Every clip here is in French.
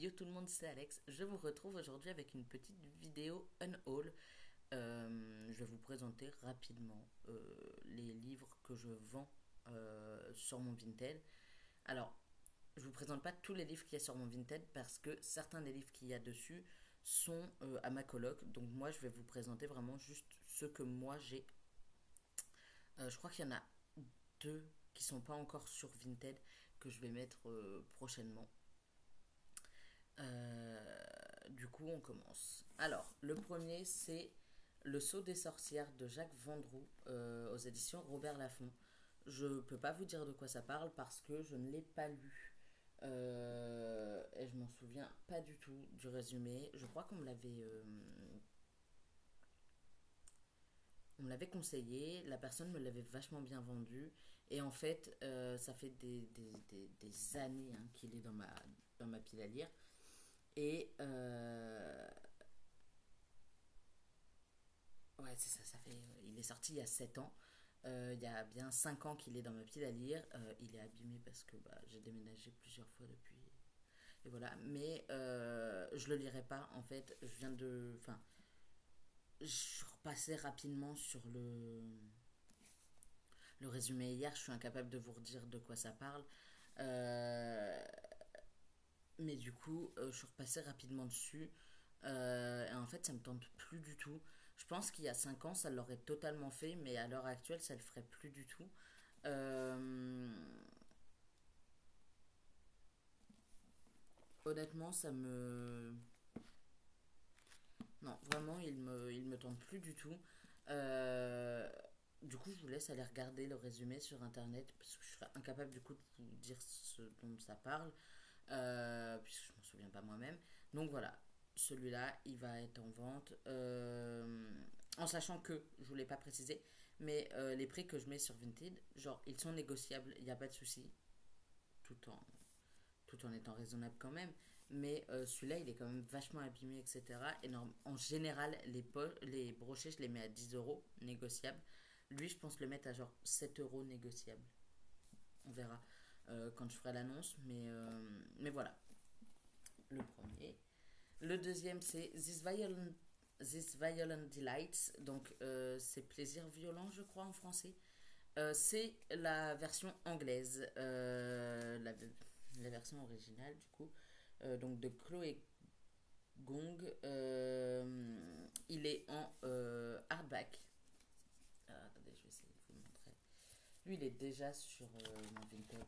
Yo tout le monde, c'est Alex. Je vous retrouve aujourd'hui avec une petite vidéo unhaul. Je vais vous présenter rapidement les livres que je vends sur mon Vinted. Alors, je ne vous présente pas tous les livres qu'il y a sur mon Vinted parce que certains des livres qu'il y a dessus sont à ma coloc. Donc moi, je vais vous présenter vraiment juste ceux que moi j'ai. Je crois qu'il y en a deux qui sont pas encore sur Vinted que je vais mettre prochainement. Du coup, on commence. Alors, le premier, c'est Le Sceau des sorcières de Jacques Vendroux aux éditions Robert Laffont. Je peux pas vous dire de quoi ça parle parce que je ne l'ai pas lu. Et je m'en souviens pas du tout du résumé. Je crois on me l'avait conseillé, la personne me l'avait vachement bien vendu. Et en fait, ça fait des années qu'il est dans ma pile à lire. Et ouais, c'est ça, ça fait. Il est sorti il y a 7 ans. Il y a bien 5 ans qu'il est dans ma pile à lire. Il est abîmé parce que j'ai déménagé plusieurs fois depuis. Et voilà. Mais je le lirai pas en fait. Je viens de. Enfin, je repassais rapidement sur le résumé hier. Je suis incapable de vous redire de quoi ça parle. Euh, mais du coup, je suis repassé rapidement dessus. Et en fait, ça me tente plus du tout. Je pense qu'il y a 5 ans, ça l'aurait totalement fait, mais à l'heure actuelle, ça le ferait plus du tout. Euh, Honnêtement, ça me. Non, vraiment, il me tente plus du tout. Euh, du coup, je vous laisse aller regarder le résumé sur internet, parce que je serais incapable du coup de vous dire ce dont ça parle, puisque je m'en souviens pas moi-même. Donc voilà, celui-là, il va être en vente. En sachant que, je vous l'ai pas précisé, mais les prix que je mets sur Vinted, genre, ils sont négociables, il n'y a pas de souci, tout en, tout en étant raisonnable quand même. Mais celui-là, il est quand même vachement abîmé, etc. Et en général, les brochets, je les mets à 10 euros négociables. Lui, je pense le mettre à genre 7 euros négociables. On verra quand je ferai l'annonce. Mais voilà, le premier. Le deuxième, c'est This Violent Delights. Donc, c'est Plaisir Violent, je crois, en français. C'est la version anglaise, la version originale du coup, donc de Chloé Gong. Il est en hardback. Attendez, je vais essayer de vous le montrer. Lui, il est déjà sur mon Vinted.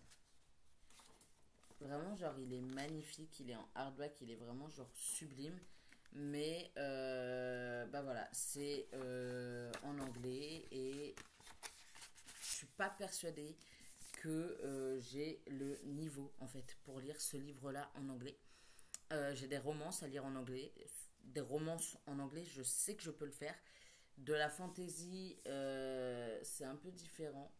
Vraiment, genre, il est magnifique, il est en hardback, il est vraiment genre sublime. Mais bah voilà, c'est en anglais et je suis pas persuadée que j'ai le niveau en fait pour lire ce livre-là en anglais. J'ai des romances à lire en anglais, des romances en anglais, je sais que je peux le faire. De la fantasy, c'est un peu différent.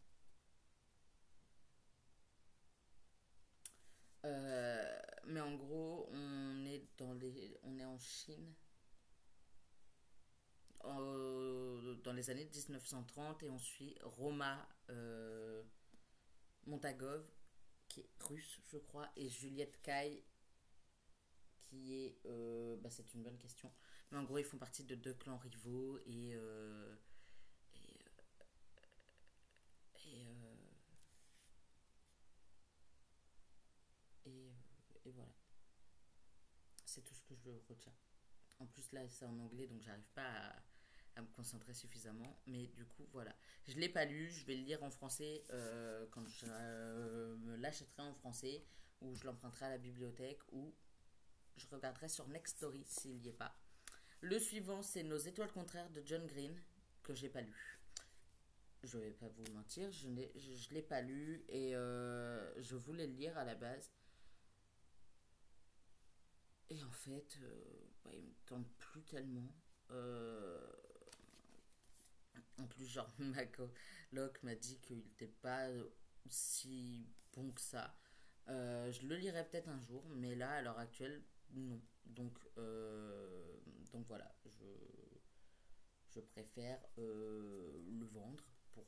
Mais en gros, on est en Chine dans les années 1930 et on suit Roma Montagov, qui est russe, je crois, et Juliette Kai, qui est. C'est une bonne question. Mais en gros, ils font partie de deux clans rivaux et, et, et, et voilà. C'est tout ce que je retiens. En plus, là, c'est en anglais, donc j'arrive pas à me concentrer suffisamment. Mais du coup, voilà. Je l'ai pas lu, je vais le lire en français quand je me l'achèterai en français, ou je l'emprunterai à la bibliothèque, ou je regarderai sur Nextory s'il n'y est pas. Le suivant, c'est Nos étoiles contraires de John Green, que j'ai pas lu. Je vais pas vous mentir, je l'ai pas lu et je voulais le lire à la base. Et en fait, il me tente plus tellement. Euh, En plus, genre, ma coloc m'a dit qu'il n'était pas si bon que ça. Je le lirai peut-être un jour, mais là, à l'heure actuelle, non. Donc voilà, je préfère le vendre pour.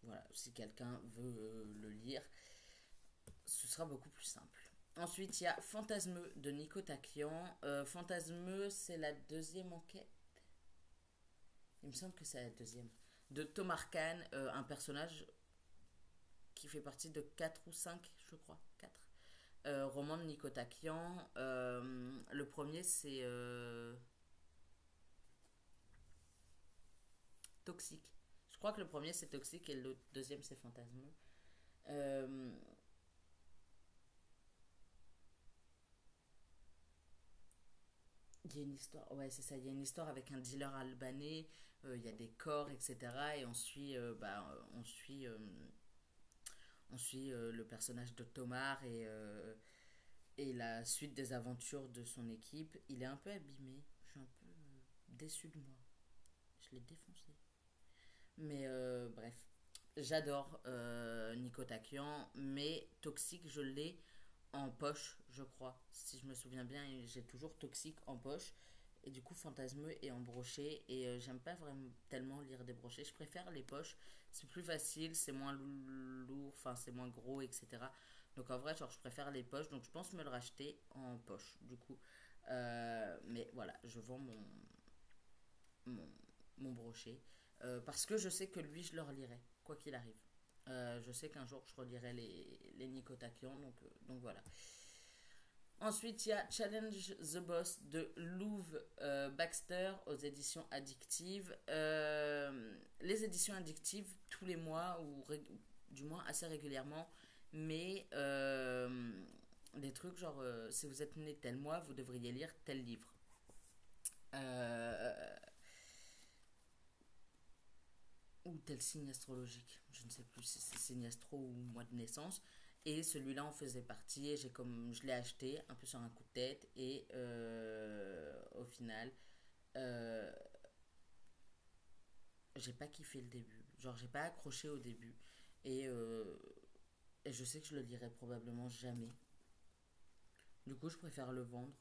Voilà, si quelqu'un veut le lire, ce sera beaucoup plus simple. Ensuite, il y a Fantasmeux de Nico Takian. Fantasmeux, c'est la deuxième enquête. Il me semble que c'est la deuxième. De Tomar Khan, un personnage qui fait partie de 4 ou 5, je crois. 4 romans de Nico Takian. Le premier, c'est Toxique. Je crois que le premier, c'est Toxique et le deuxième, c'est Fantasmeux. Euh, Il y a une histoire, ouais, c'est ça. Il y a une histoire avec un dealer albanais. Il y a des corps, etc. Et on suit le personnage de Tomar et la suite des aventures de son équipe. Il est un peu abîmé. Je suis un peu déçu de moi. Je l'ai défoncé. Mais bref, j'adore Nico Takian, mais Toxique, je l'ai en poche, je crois. Si je me souviens bien, j'ai toujours Toxique en poche. Et du coup, Fantasmeux est en brochet. Et j'aime pas vraiment tellement lire des brochets. Je préfère les poches. C'est plus facile, c'est moins lourd, enfin, c'est moins gros, etc. Donc en vrai, genre, je préfère les poches. Donc je pense me le racheter en poche, du coup. Mais voilà, je vends mon, mon brochet. Parce que je sais que lui, je le relirai, quoi qu'il arrive. Je sais qu'un jour, je relirai les Nico Takian, donc voilà. Ensuite, il y a Challenge the Boss de Louve Baxter aux éditions addictives. Les éditions addictives, tous les mois, du moins assez régulièrement, mais des trucs genre, si vous êtes né tel mois, vous devriez lire tel livre. Euh, ou tel signe astrologique, je ne sais plus si c'est signe astro ou mois de naissance. Et celui-là en faisait partie et je l'ai acheté un peu sur un coup de tête et au final, euh, j'ai pas kiffé le début. Genre, j'ai pas accroché au début et, euh, et je sais que je le lirai probablement jamais. Du coup, je préfère le vendre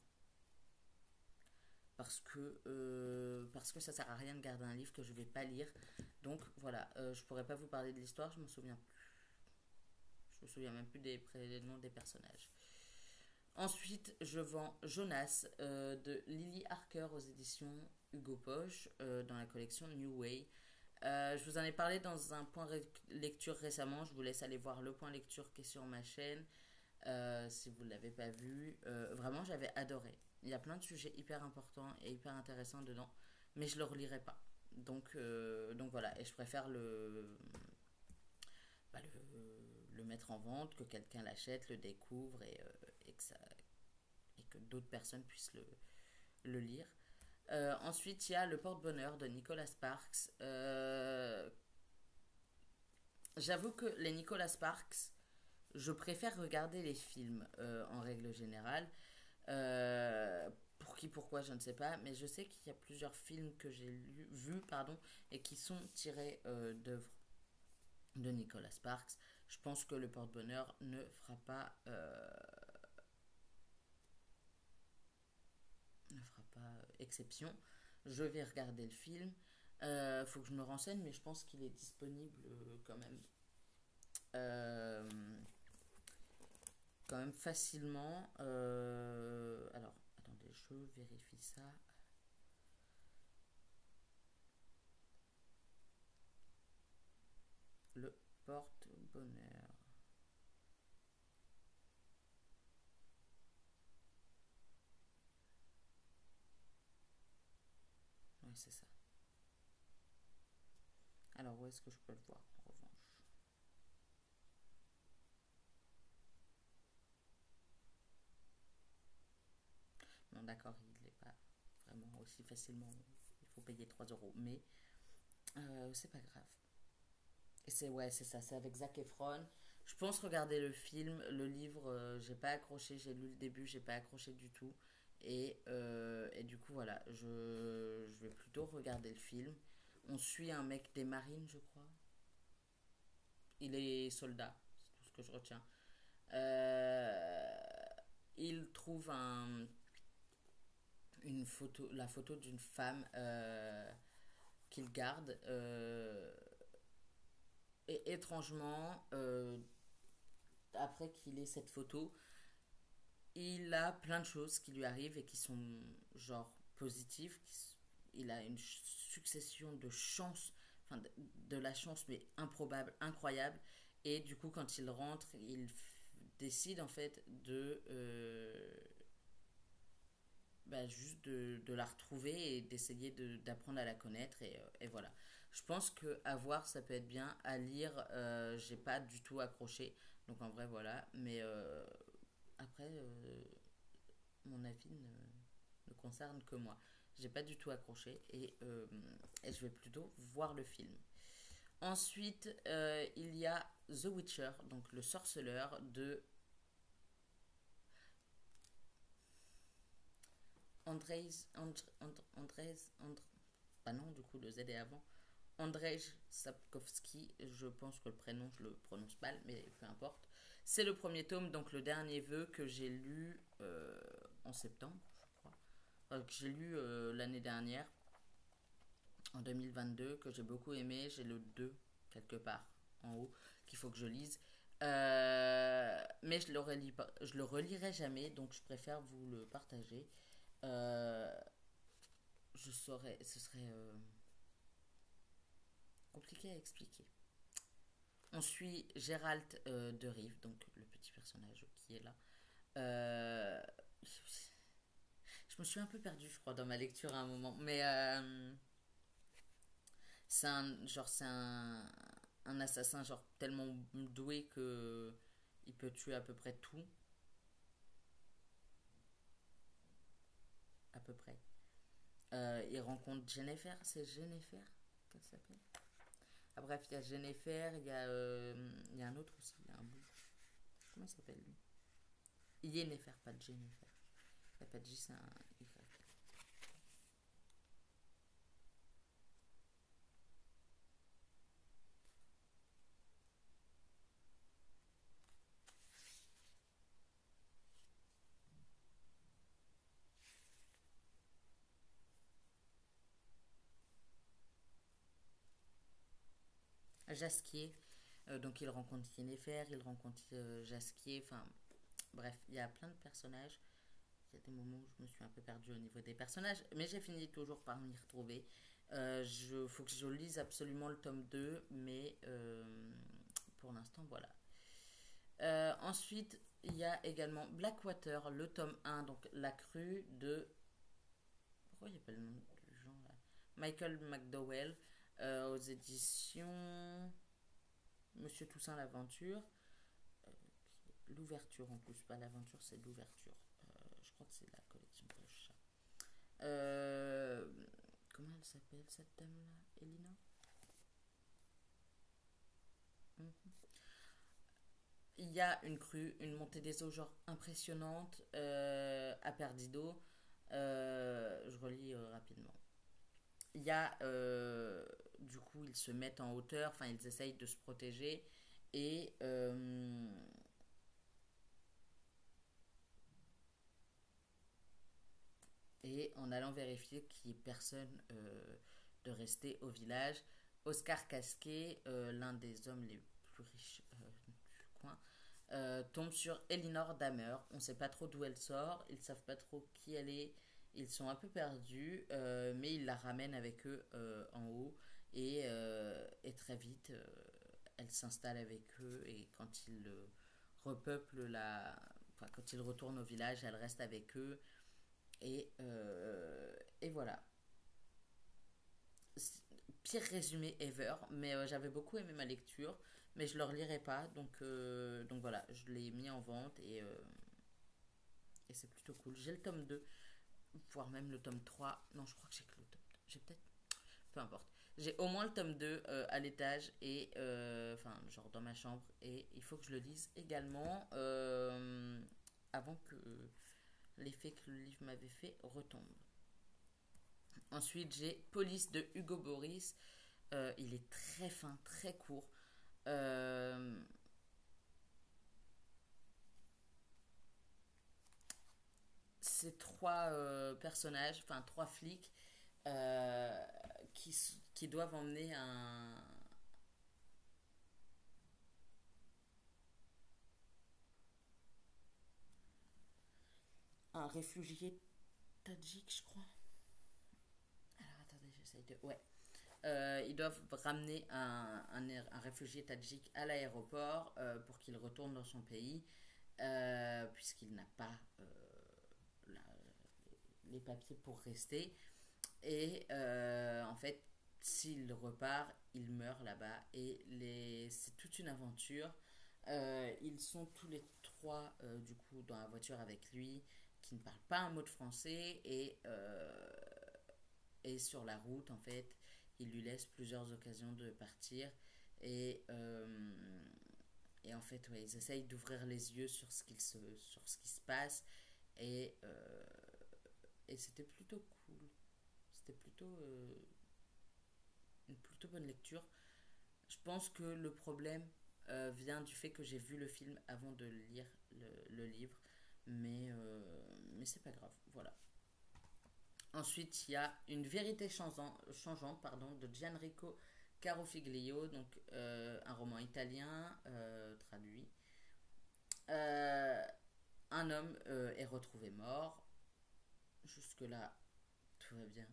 parce que ça sert à rien de garder un livre que je vais pas lire. Donc voilà, je pourrais pas vous parler de l'histoire, je me souviens plus. Je me souviens même plus des prénoms des personnages. Ensuite, je vends Jonas de Lily Harker aux éditions Hugo Poche dans la collection New Way. Je vous en ai parlé dans un point lecture récemment. Je vous laisse aller voir le point lecture qui est sur ma chaîne si vous ne l'avez pas vu. Vraiment, j'avais adoré. Il y a plein de sujets hyper importants et hyper intéressants dedans, mais je ne le relirai pas. Donc voilà, et je préfère le mettre en vente, que quelqu'un l'achète, le découvre et que d'autres personnes puissent le lire. Ensuite, il y a Le Porte-Bonheur de Nicolas Sparks. J'avoue que les Nicolas Sparks, je préfère regarder les films en règle générale. Pour qui, pourquoi, je ne sais pas, mais je sais qu'il y a plusieurs films que j'ai vus et qui sont tirés d'œuvres de Nicolas Sparks. Je pense que Le Porte-Bonheur ne fera pas exception. Je vais regarder le film. Faut que je me renseigne, mais je pense qu'il est disponible euh, quand même facilement. Alors, attendez, je vérifie ça. Le porte-bonheur. Oui, c'est ça. Alors, où est-ce que je peux le voir en revanche? Bon, d'accord, il n'est pas vraiment aussi facilement. Il faut payer 3 euros, mais c'est pas grave. Et c'est ça, c'est avec Zac Efron. Je pense regarder le film, le livre, j'ai pas accroché, j'ai lu le début, j'ai pas accroché du tout. Et du coup, voilà, je vais plutôt regarder le film. On suit un mec des marines, je crois. Il est soldat, c'est tout ce que je retiens. Euh, il trouve la photo d'une femme qu'il garde. Et étrangement, après qu'il ait cette photo, il a plein de choses qui lui arrivent et qui sont genre positives. Il a une succession de chances, enfin de la chance mais improbable, incroyable. Et du coup, quand il rentre, décide en fait juste de la retrouver et d'essayer d'apprendre à la connaître. Et voilà. Je pense que à voir, ça peut être bien. À lire, j'ai pas du tout accroché. Donc en vrai, voilà. Mais après, mon avis ne concerne que moi. J'ai pas du tout accroché et je vais plutôt voir le film. Ensuite, il y a The Witcher, donc le sorceleur de Andrzej, bah non, du coup, le Z est avant. Andrzej Sapkowski, je pense que le prénom, je le prononce mal, mais peu importe. C'est le premier tome, donc le dernier vœu que j'ai lu en septembre, je crois. Que j'ai lu l'année dernière, en 2022, que j'ai beaucoup aimé. J'ai le 2 quelque part en haut, qu'il faut que je lise. Mais je le relirai jamais, donc je préfère vous le partager. Euh, ce serait compliqué à expliquer. On suit Gérald de Rive, donc le petit personnage qui est là. Euh, je me suis un peu perdue, je crois, dans ma lecture à un moment, mais c'est un assassin genre tellement doué que il peut tuer à peu près tout, à peu près. Il rencontre Jennifer, c'est Jennifer qu'elle s'appelle. Ah, bref, il y a Jennifer, il y a un autre aussi, il y a un bout. Comment il s'appelle lui? Yennefer, pas Jennifer. Il n'y a pas de J, c'est un Y. Jasquier. Donc il rencontre Yennefer, il rencontre Jasquier. Enfin, bref, il y a plein de personnages. Il y a des moments où je me suis un peu perdue au niveau des personnages, mais j'ai fini toujours par m'y retrouver. Faut que je lise absolument le tome 2, mais pour l'instant, voilà. Ensuite, il y a également Blackwater, le tome 1, donc La Crue de. Pourquoi il n'y a pas le nom du genre là? Michael McDowell, aux éditions Monsieur Toussaint l'Aventure. Euh, L'ouverture en plus, pas l'aventure, c'est l'ouverture. Je crois que c'est la collection de chat. Euh, Comment elle s'appelle cette dame-là? Elina. Mhm. Il y a une crue, une montée des eaux genre impressionnante à Perdido. Je relis rapidement. Il y a du coup ils se mettent en hauteur, enfin ils essayent de se protéger et en allant vérifier qu'il n'y ait personne de rester au village, Oscar Casquet, l'un des hommes les plus riches du coin, tombe sur Elinor Damer. On ne sait pas trop d'où elle sort, ils ne savent pas trop qui elle est, ils sont un peu perdus, mais ils la ramènent avec eux en haut et très vite elle s'installe avec eux et quand ils repeuplent enfin, quand ils retournent au village, elle reste avec eux et voilà. Pire résumé ever, mais j'avais beaucoup aimé ma lecture, mais je ne le relirai pas, donc voilà, je l'ai mis en vente et c'est plutôt cool. J'ai le tome 2 voire même le tome 3. Non, je crois que j'ai que le tome 2. J'ai peut-être. Peu importe. J'ai au moins le tome 2 à l'étage et. Enfin, genre dans ma chambre. Et il faut que je le lise également avant que l'effet que le livre m'avait fait retombe. Ensuite, j'ai Police de Hugo Boris. Il est très fin, très court. Euh, c'est trois personnages, enfin trois flics euh, qui doivent emmener un réfugié tadjik, je crois. Alors attendez, j'essaye de... Ouais. Ils doivent ramener un réfugié tadjik à l'aéroport pour qu'il retourne dans son pays, puisqu'il n'a pas la- les papiers pour rester. Et en fait, s'il repart, il meurt là-bas. Et c'est toute une aventure. Ils sont tous les trois, du coup, dans la voiture avec lui, qui ne parlent pas un mot de français. Et sur la route, en fait, il lui laisse plusieurs occasions de partir. Et, euh, et en fait, ouais, ils essayent d'ouvrir les yeux sur ce qui se passe. Et, euh, et c'était plutôt cool. C'était une plutôt bonne lecture. Je pense que le problème vient du fait que j'ai vu le film avant de lire le livre. Mais c'est pas grave. Voilà. Ensuite, il y a Une vérité changeante pardon, de Gianrico Carofiglio, donc un roman italien traduit. Euh, un homme est retrouvé mort. Jusque-là, tout va bien.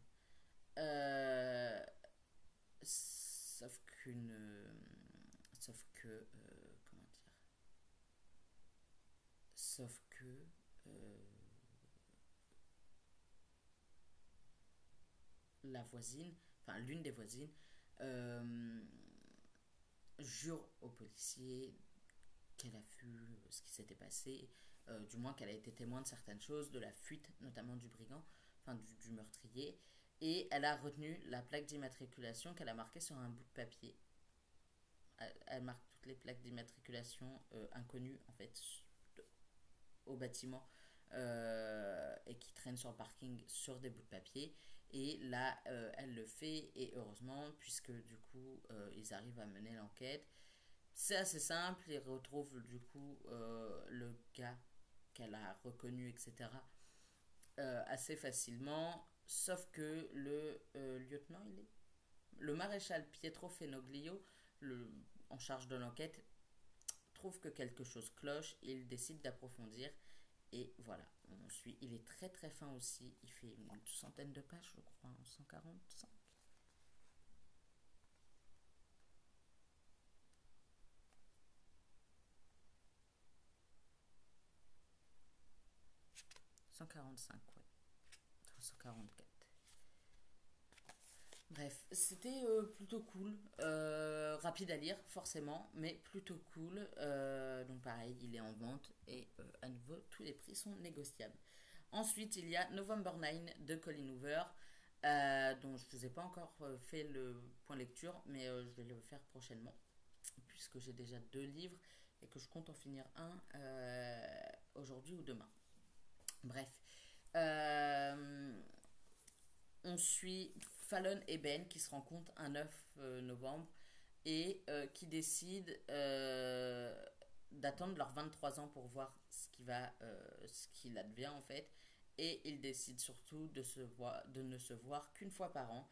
Euh, sauf qu'une. Sauf que. Comment dire. Sauf que. euh, la voisine, enfin l'une des voisines, euh, jure au policier qu'elle a vu ce qui s'était passé, du moins qu'elle a été témoin de certaines choses, de la fuite notamment du brigand, enfin du meurtrier, et elle a retenu la plaque d'immatriculation qu'elle a marquée sur un bout de papier. Elle marque toutes les plaques d'immatriculation inconnues en fait au bâtiment et qui traînent sur le parking sur des bouts de papier. Et là, elle le fait, et heureusement, puisque du coup, ils arrivent à mener l'enquête. C'est assez simple, ils retrouvent du coup le gars qu'elle a reconnu, etc. Assez facilement, sauf que le lieutenant, le maréchal Pietro Fenoglio, le, en charge de l'enquête, trouve que quelque chose cloche et il décide d'approfondir. Et voilà, on suit. Il est très très fin aussi. Il fait une centaine de pages, je crois, 145. 145, ouais. 144. Bref, c'était plutôt cool. Rapide à lire, forcément, mais plutôt cool. Donc pareil, il est en vente et à nouveau, tous les prix sont négociables. Ensuite, il y a November 9 de Colin Hoover, dont je ne vous ai pas encore fait le point lecture, mais je vais le faire prochainement, puisque j'ai déjà 2 livres et que je compte en finir un aujourd'hui ou demain. Bref. Euh, on suit Fallon et Ben qui se rencontrent un 9 novembre et qui décident d'attendre leurs 23 ans pour voir ce qu'il advient en fait. Et ils décident surtout de ne se voir qu'une fois par an.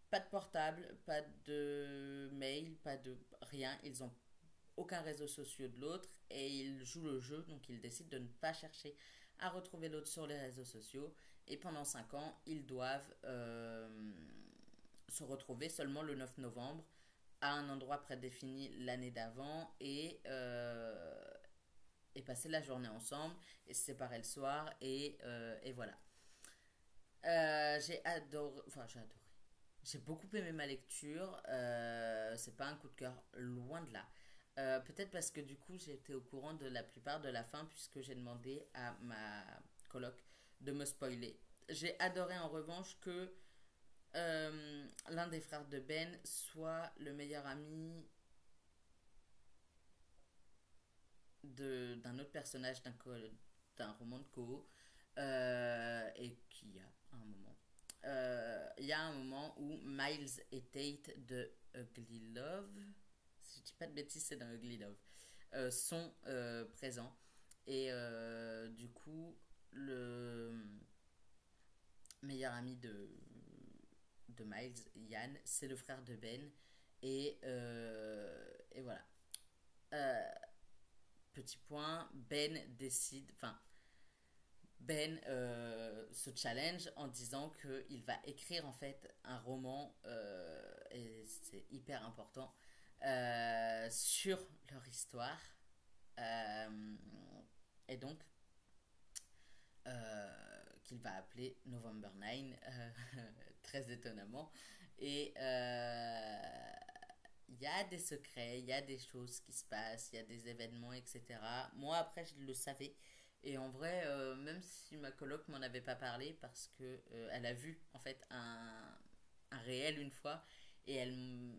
Pas de portable, pas de mail, pas de rien. Ils ont aucun réseau social de l'autre et ils jouent le jeu, donc ils décident de ne pas chercher à retrouver l'autre sur les réseaux sociaux. Et pendant 5 ans, ils doivent se retrouver seulement le 9 novembre à un endroit prédéfini l'année d'avant et passer la journée ensemble et se séparer le soir et voilà. J'ai adoré. J'ai beaucoup aimé ma lecture. C'est pas un coup de cœur, loin de là. Peut-être parce que du coup j'ai été au courant de la plupart de la fin puisque j'ai demandé à ma coloc de me spoiler. J'ai adoré en revanche que l'un des frères de Ben soit le meilleur ami d'un autre personnage d'un roman de Koho et qui a un moment. Il y a un moment où Miles et Tate de Ugly Love, si je dis pas de bêtises, c'est dans Ugly Love, sont présents. Et du coup, le meilleur ami de Miles, Yann, c'est le frère de Ben. Et voilà. Euh, Petit point, Ben décide, enfin, Ben se challenge en disant qu'il va écrire en fait un roman, et c'est hyper important, sur leur histoire. Euh, et donc, qu'il va appeler November 9, très étonnamment. Et il y a des secrets, il y a des choses qui se passent, il y a des événements, etc. Moi, après, je le savais. Et en vrai, même si ma coloc m'en avait pas parlé, parce que elle a vu en fait un réel une fois, et elle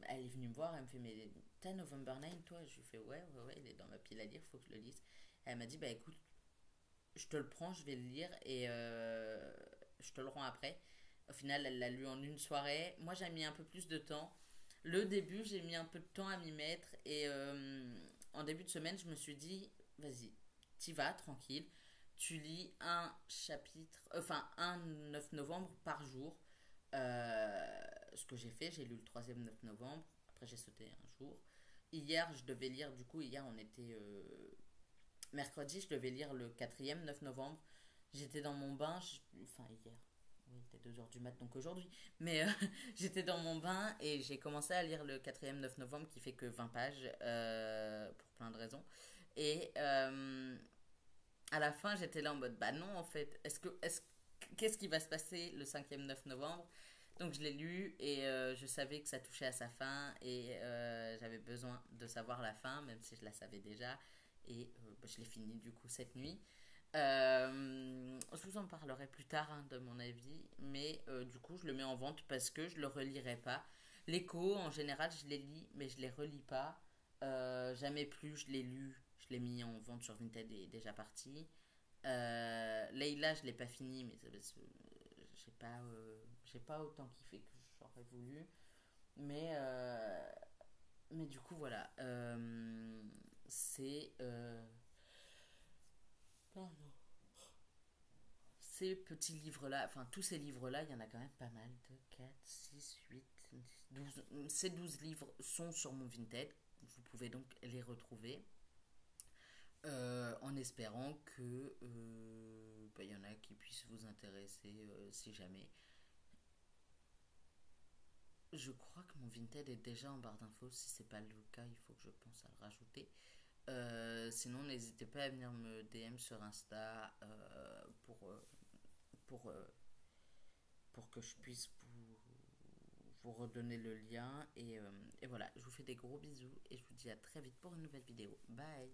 est venue me voir, elle me fait, mais t'as November 9 toi? Je lui fais, ouais, ouais, ouais, il est dans ma pile à lire, faut que je le lise. Elle m'a dit, bah écoute, je te le prends, je vais le lire et je te le rends après. Au final, elle l'a lu en une soirée. Moi, j'ai mis un peu plus de temps. Le début, j'ai mis un peu de temps à m'y mettre et en début de semaine, je me suis dit, vas-y, t'y vas, tranquille. Tu lis un chapitre, enfin un 9 novembre par jour. Ce que j'ai fait, j'ai lu le troisième 9 novembre. Après, j'ai sauté un jour. Hier, je devais lire, du coup, hier, on était mercredi, je devais lire le quatrième 9 novembre. J'étais dans mon bain, enfin hier, oui, il était 2 heures du mat, donc aujourd'hui. Mais j'étais dans mon bain et j'ai commencé à lire le quatrième 9 novembre qui fait que 20 pages, pour plein de raisons. Et à la fin, j'étais là en mode, bah non, en fait, qu'est-ce qui va se passer le cinquième 9 novembre? Donc je l'ai lu et je savais que ça touchait à sa fin et j'avais besoin de savoir la fin, même si je la savais déjà. Et bah, je l'ai fini du coup cette nuit. Je vous en parlerai plus tard, hein, de mon avis, mais du coup je le mets en vente parce que je le relirai pas. L'écho, en général, je les lis, mais je les relis pas. Jamais plus, je l'ai lu, je l'ai mis en vente sur Vinted et déjà parti. Leïla, je l'ai pas fini, mais j'ai pas autant kiffé que j'aurais voulu. Mais, mais du coup, voilà. C'est. Pardon. Ces petits livres-là, enfin tous ces livres-là, il y en a quand même pas mal. 2, 4, 6, 8, 12. Ces 12 livres sont sur mon Vinted. Vous pouvez donc les retrouver. En espérant que bah, y en a qui puissent vous intéresser, si jamais. Je crois que mon Vinted est déjà en barre d'infos. Si c'est pas le cas, il faut que je pense à le rajouter. Sinon, n'hésitez pas à venir me DM sur Insta, pour, euh, pour que je puisse vous redonner le lien. Et voilà, je vous fais des gros bisous et je vous dis à très vite pour une nouvelle vidéo. Bye!